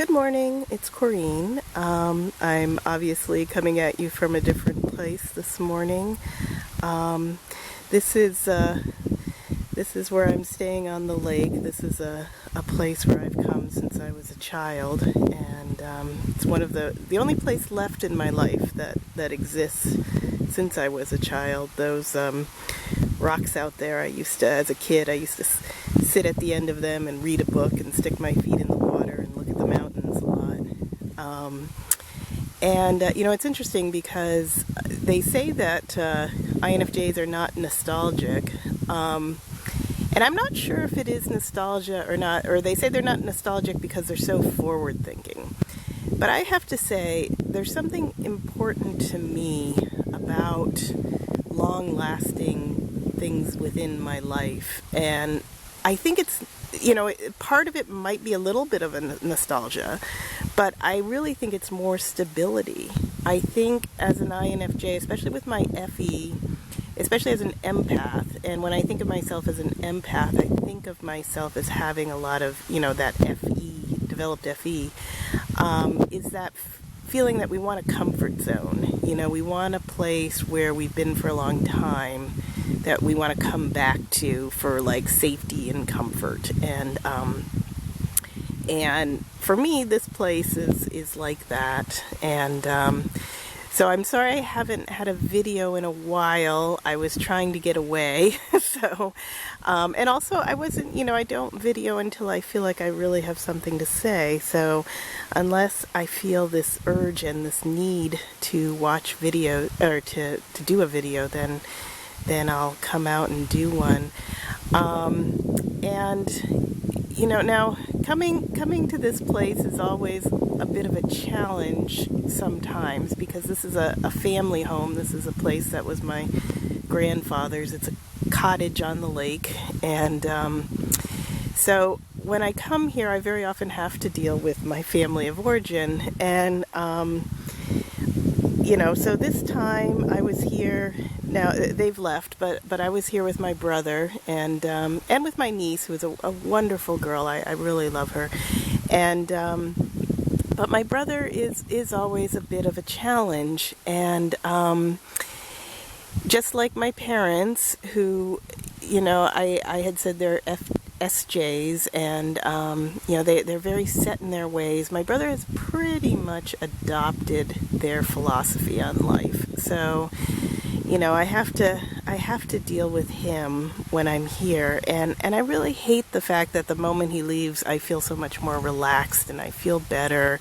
Good morning, it's Corrine. I'm obviously coming at you from a different place this morning. This is where I'm staying on the lake. This is a place where I've come since I was a child, and it's one of the only place left in my life that exists since I was a child. Those rocks out there, as a kid, I used to sit at the end of them and read a book and stick my feet in the water and look at the mountains a lot. It's interesting because they say that INFJs are not nostalgic. And I'm not sure if it is nostalgia or not, or they say they're not nostalgic because they're so forward thinking. But I have to say, there's something important to me about long-lasting things within my life. And I think it's, part of it might be a little bit of a nostalgia, but I really think it's more stability. I think as an INFJ, especially with my FE, especially as an empath, and when I think of myself as an empath, I think of myself as having a lot of, that FE, developed FE, is that feeling that we want a comfort zone. We want a place where we've been for a long time that we want to come back to for like safety and comfort. And for me, this place is like that. And so I'm sorry I haven't had a video in a while. I was trying to get away. And also I wasn't, I don't video until I feel like I really have something to say. So unless I feel this urge and this need to watch video or to do a video, then I'll come out and do one. Now coming to this place is always a bit of a challenge sometimes, because this is a family home. This is a place that was my grandfather's. It's a cottage on the lake, and so when I come here, I very often have to deal with my family of origin, and so this time I was here. Now they've left, but I was here with my brother and with my niece, who is a wonderful girl. I really love her, and but my brother is always a bit of a challenge, and just like my parents, who I had said they're SJs, and they're very set in their ways. My brother has pretty much adopted their philosophy on life, so I have to deal with him when I'm here, and I really hate the fact that the moment he leaves, I feel so much more relaxed and I feel better.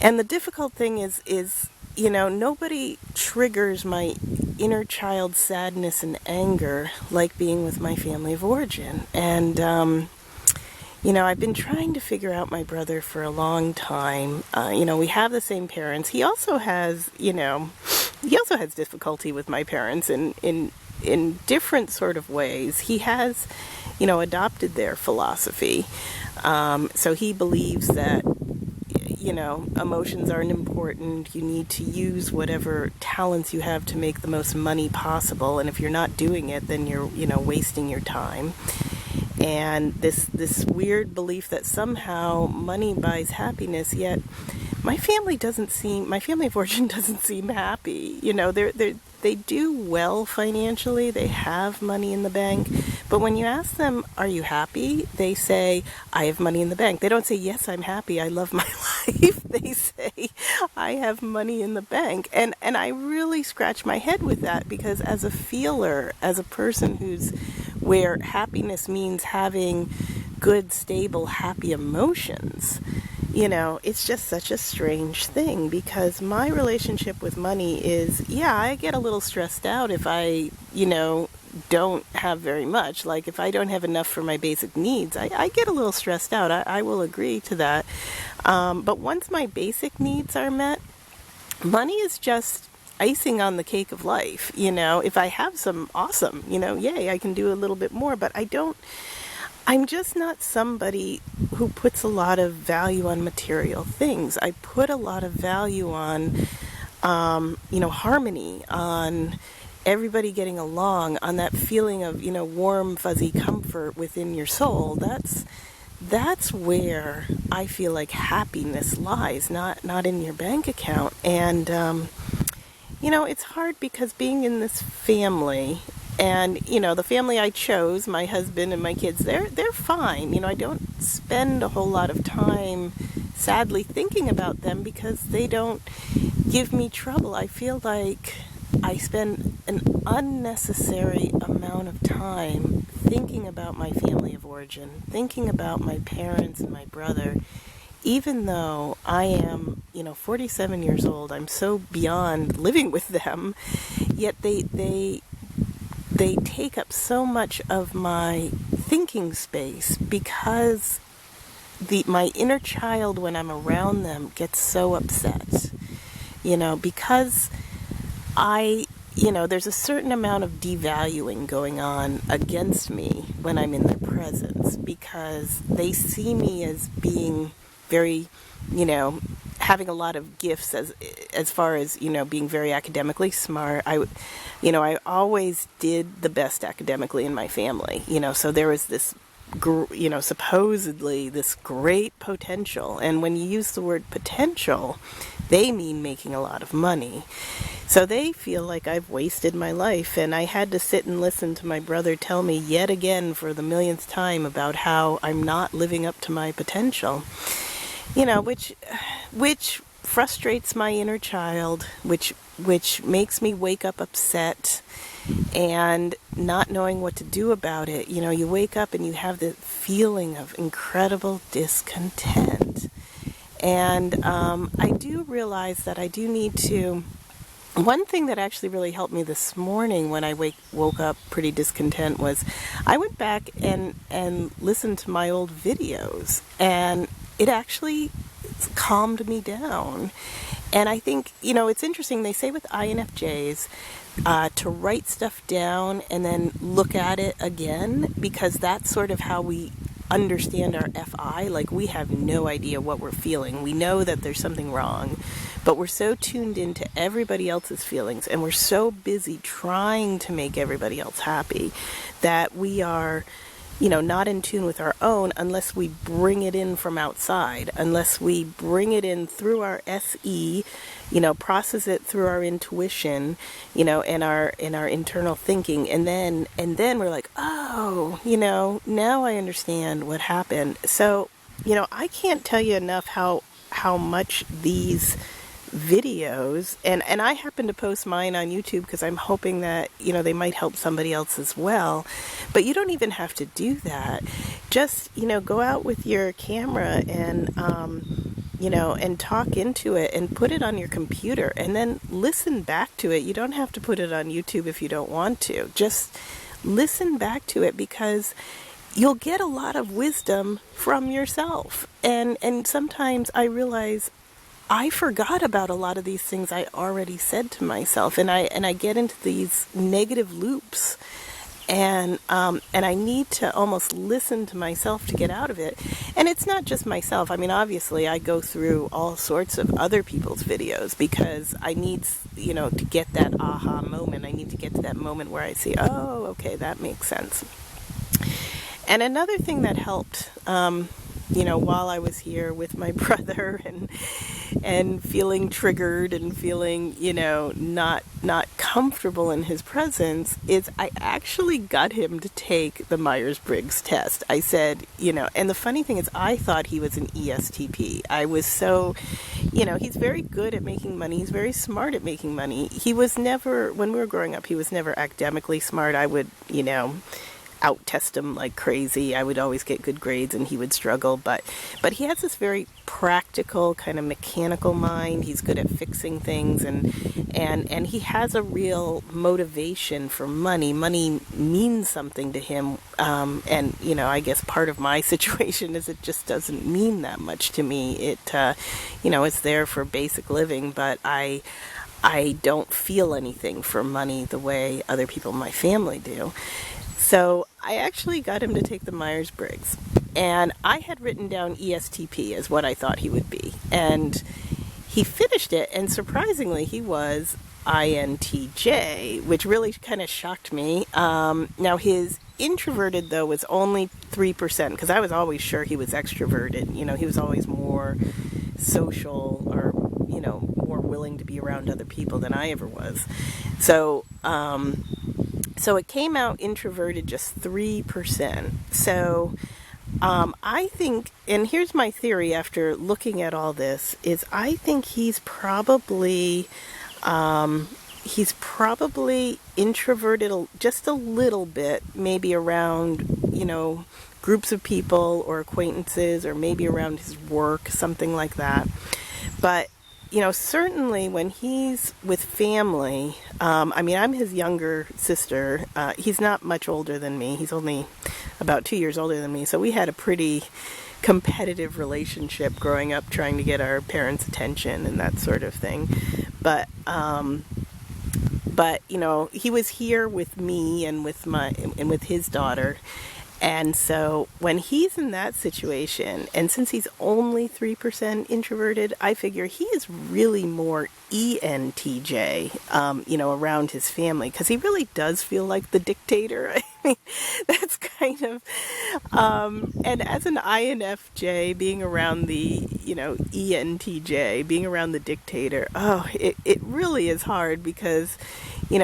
And the difficult thing is nobody triggers my inner child sadness and anger like being with my family of origin. And I've been trying to figure out my brother for a long time. We have the same parents. He also has difficulty with my parents in different sort of ways. He has, adopted their philosophy. So he believes that, emotions aren't important. You need to use whatever talents you have to make the most money possible. And if you're not doing it, then you're, wasting your time. And this weird belief that somehow money buys happiness, yet my family of origin doesn't seem happy. They do well financially. They have money in the bank. But when you ask them, are you happy? They say, I have money in the bank. They don't say, yes, I'm happy. I love my life. They say, I have money in the bank. And I really scratch my head with that, because as a feeler, as a person where happiness means having good, stable, happy emotions, it's just such a strange thing, because my relationship with money is, I get a little stressed out if I, don't have very much. Like if I don't have enough for my basic needs, I get a little stressed out. I will agree to that. But once my basic needs are met, money is just icing on the cake of life. If I have some, awesome, yay, I can do a little bit more, but I'm just not somebody who puts a lot of value on material things. I put a lot of value on, harmony, on everybody getting along, on that feeling of, warm, fuzzy comfort within your soul. that's where I feel like happiness lies, not in your bank account. And it's hard because being in this family, and the family I chose, my husband and my kids, they're fine. I don't spend a whole lot of time sadly thinking about them because they don't give me trouble. I feel like I spend an unnecessary amount of time thinking about my family of origin, thinking about my parents and my brother, even though I am, 47 years old. I'm so beyond living with them, yet they take up so much of my thinking space because my inner child, when I'm around them, gets so upset. Because there's a certain amount of devaluing going on against me when I'm in their presence, because they see me as being very, having a lot of gifts as far as, being very academically smart. I always did the best academically in my family, so there was this, supposedly this great potential. And when you use the word potential, they mean making a lot of money. So they feel like I've wasted my life, and I had to sit and listen to my brother tell me yet again for the millionth time about how I'm not living up to my potential, which frustrates my inner child, which makes me wake up upset and not knowing what to do about it. You wake up and you have the feeling of incredible discontent. And I do realize that I do need to. One thing that actually really helped me this morning when I woke up pretty discontent was I went back and listened to my old videos, and it actually calmed me down. And I think, it's interesting. They say with INFJs to write stuff down and then look at it again, because that's sort of how we understand our FI. Like, we have no idea what we're feeling. We know that there's something wrong, but we're so tuned into everybody else's feelings, and we're so busy trying to make everybody else happy that we are, not in tune with our own unless we bring it in from outside, unless we bring it in through our SE, process it through our intuition, and our internal thinking, and then we're like, oh, now I understand what happened. So, I can't tell you enough how much these videos, and I happen to post mine on YouTube because I'm hoping that they might help somebody else as well. But you don't even have to do that. Just go out with your camera and and talk into it and put it on your computer and then listen back to it. You don't have to put it on YouTube if you don't want to. Just listen back to it, because you'll get a lot of wisdom from yourself. And sometimes I realize I forgot about a lot of these things I already said to myself, and I get into these negative loops, and I need to almost listen to myself to get out of it. And it's not just myself. I mean, obviously, I go through all sorts of other people's videos because I need, to get that aha moment. I need to get to that moment where I see, oh, okay, that makes sense. And another thing that helped, while I was here with my brother and feeling triggered and feeling, not comfortable in his presence, is I actually got him to take the Myers-Briggs test. I said, and the funny thing is I thought he was an ESTP. I was so, he's very good at making money. He's very smart at making money. He was never, when we were growing up, he was never academically smart. I would, out test him like crazy. I would always get good grades and he would struggle, but he has this very practical kind of mechanical mind. He's good at fixing things, and he has a real motivation for money. Money means something to him, and I guess part of my situation is it just doesn't mean that much to me. It it's there for basic living, but I don't feel anything for money the way other people in my family do. So I actually got him to take the Myers-Briggs, and I had written down ESTP as what I thought he would be, and he finished it, and surprisingly he was INTJ, which really kind of shocked me. Now his introverted, though, was only 3%, because I was always sure he was extroverted. He was always more social, or, more willing to be around other people than I ever was. So, so it came out introverted just 3%. So, I think, and here's my theory after looking at all this, is I think he's probably introverted just a little bit, maybe around, groups of people or acquaintances, or maybe around his work, something like that. But, certainly when he's with family, I'm his younger sister. He's not much older than me. He's only about 2 years older than me. So we had a pretty competitive relationship growing up, trying to get our parents' attention and that sort of thing. But he was here with me and with his daughter. And so when he's in that situation, and since he's only 3% introverted, I figure he is really more ENTJ, around his family, because he really does feel like the dictator. I mean, that's kind of, and as an INFJ, being around the, ENTJ, being around the dictator, it really is hard, because,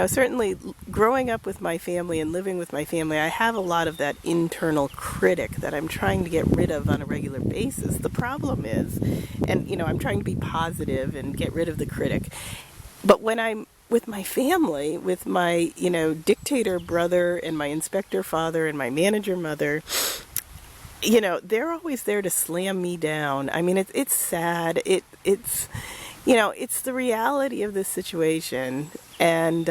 certainly growing up with my family and living with my family, I have a lot of that internal critic that I'm trying to get rid of on a regular basis. The problem is, and, I'm trying to be positive and get rid of the critic. But when I'm with my family, with my, dictator brother and my inspector father and my manager mother, they're always there to slam me down. I mean, it's sad. It's the reality of this situation. And,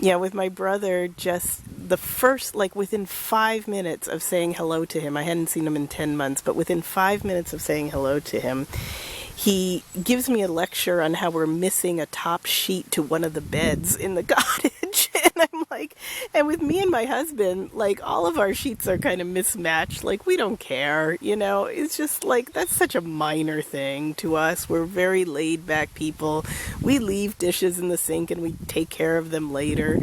with my brother, just the first, within 5 minutes of saying hello to him, I hadn't seen him in 10 months, but within 5 minutes of saying hello to him, he gives me a lecture on how we're missing a top sheet to one of the beds in the cottage. And I'm like, and with me and my husband, all of our sheets are kind of mismatched. We don't care, it's just that's such a minor thing to us. We're very laid back people. We leave dishes in the sink and we take care of them later.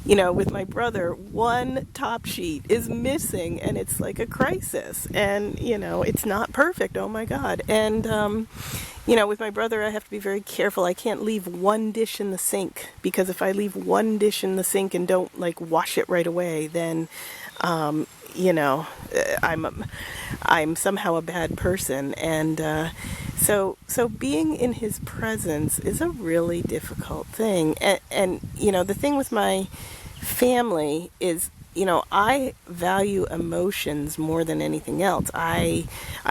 With my brother, one top sheet is missing and it's like a crisis, and, it's not perfect. Oh my God. And, with my brother, I have to be very careful. I can't leave one dish in the sink, because if I leave one dish in the sink and don't wash it right away, then, I'm somehow a bad person. And, so being in his presence is a really difficult thing. And the thing with my family is, I value emotions more than anything else. I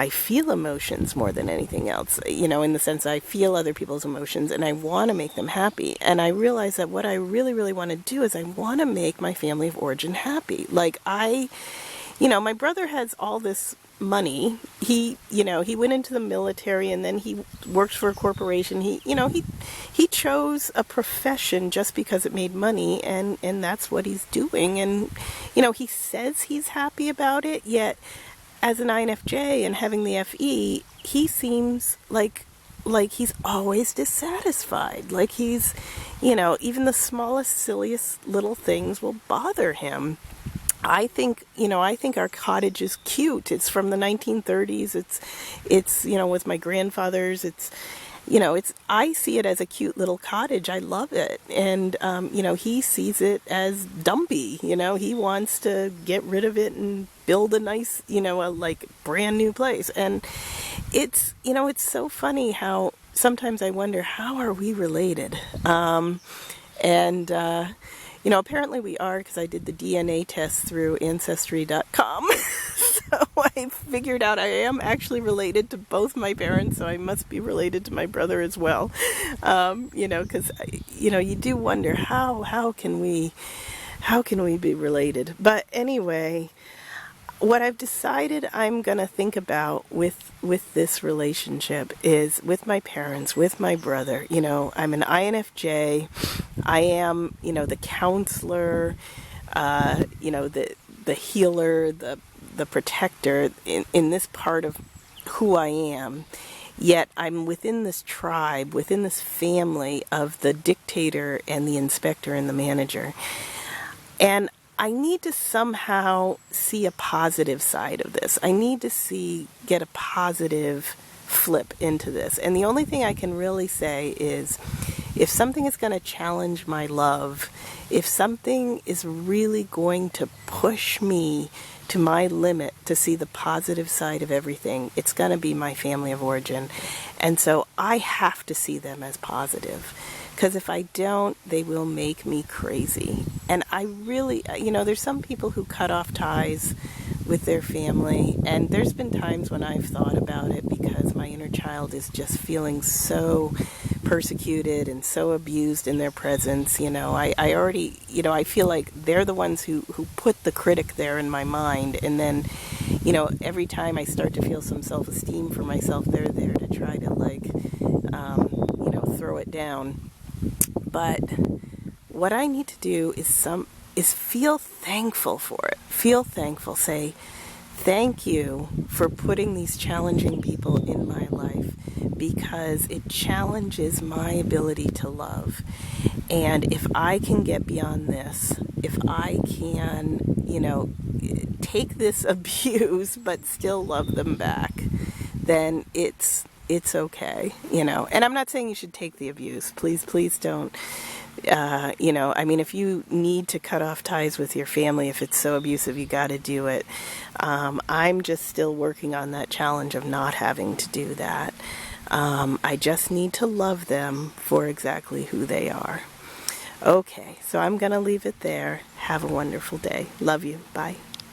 feel emotions more than anything else, in the sense I feel other people's emotions and I want to make them happy. And I realize that what I really, really want to do is I want to make my family of origin happy. My brother has all this money. He went into the military and then he works for a corporation. He chose a profession just because it made money, and that's what he's doing. And, he says he's happy about it, yet as an INFJ and having the FE, he seems like he's always dissatisfied. He's, even the smallest, silliest little things will bother him. I think our cottage is cute. It's from the 1930s. It's with my grandfather's. I see it as a cute little cottage. I love it. And, he sees it as dumpy. He wants to get rid of it and build a nice, a brand new place. And it's so funny how sometimes I wonder, how are we related? Apparently we are, because I did the DNA test through Ancestry.com. So I figured out I am actually related to both my parents, so I must be related to my brother as well. Because, you do wonder, how can we be related? But anyway, what I've decided I'm going to think about with this relationship is with my parents, with my brother. I'm an INFJ. I am, the counselor, the healer, the protector in this part of who I am. Yet I'm within this tribe, within this family of the dictator and the inspector and the manager. And I need to somehow see a positive side of this. I need to get a positive flip into this. And the only thing I can really say is, if something is going to challenge my love, if something is really going to push me to my limit to see the positive side of everything, it's going to be my family of origin. And so I have to see them as positive. Because if I don't, they will make me crazy. And I really, there's some people who cut off ties with their family. And there's been times when I've thought about it, because my inner child is just feeling so persecuted and so abused in their presence. I already, I feel like they're the ones who put the critic there in my mind. And then, every time I start to feel some self-esteem for myself, they're there to try to throw it down. But what I need to do is feel thankful for it. Feel thankful. Say, thank you for putting these challenging people in my life, because it challenges my ability to love. And if I can get beyond this, if I can, take this abuse but still love them back, then it's okay, And I'm not saying you should take the abuse. Please don't. If you need to cut off ties with your family, if it's so abusive, you got to do it. I'm just still working on that challenge of not having to do that. I just need to love them for exactly who they are. Okay, so I'm going to leave it there. Have a wonderful day. Love you. Bye.